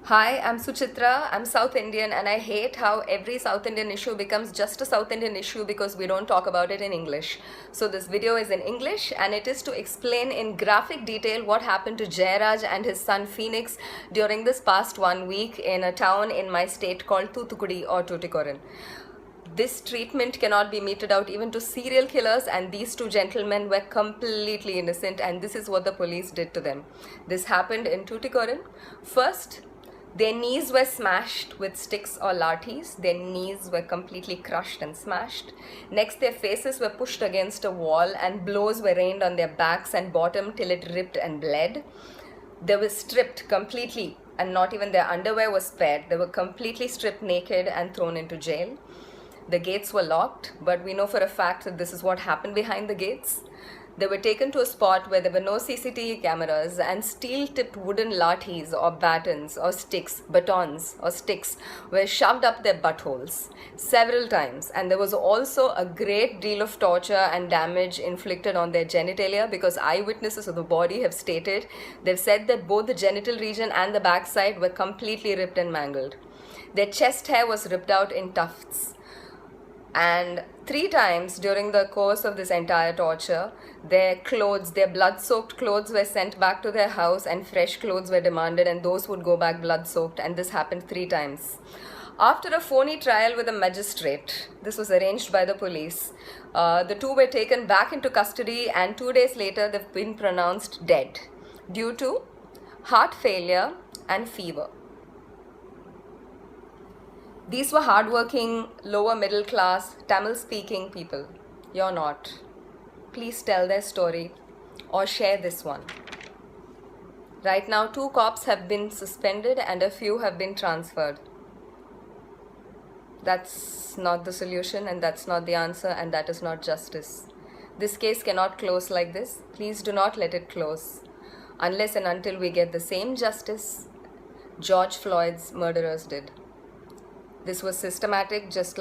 Hi, I'm Suchitra. I'm South Indian, and I hate how every South Indian issue becomes just a South Indian issue because we don't talk about it in English. So, this video is in English, and it is to explain in graphic detail what happened to Jairaj and his son Phoenix during this past 1 week in a town in my state called Thoothukudi or Tuticorin. This treatment cannot be meted out even to serial killers, and these two gentlemen were completely innocent, and this is what the police did to them. This happened in Tuticorin. First, their knees were smashed with sticks or lathis. Their knees were completely crushed and smashed. Next, their faces were pushed against a wall and blows were rained on their backs and bottom till it ripped and bled. They were stripped completely, and not even their underwear was spared. They were completely stripped naked and thrown into jail. The gates were locked, but we know for a fact that this is what happened behind the gates. They were taken to a spot where there were no CCTV cameras, and steel-tipped wooden lathis or batons or batons or sticks were shoved up their buttholes several times. And there was also a great deal of torture and damage inflicted on their genitalia, because eyewitnesses of the body have stated, they've said that both the genital region and the backside were completely ripped and mangled. Their chest hair was ripped out in tufts. And 3 times during the course of this entire torture, their clothes, their blood-soaked clothes were sent back to their house, and fresh clothes were demanded, and those would go back blood-soaked, and this happened 3 times. After a phony trial with a magistrate, this was arranged by the police, the two were taken back into custody, and 2 days later they've been pronounced dead due to heart failure and fever. These were hardworking, lower middle class, Tamil speaking people. You're not. Please tell their story or share this one. Right now, 2 cops have been suspended and a few have been transferred. That's not the solution, and that's not the answer, and that is not justice. This case cannot close like this. Please do not let it close unless and until we get the same justice George Floyd's murderers did. This was systematic, just like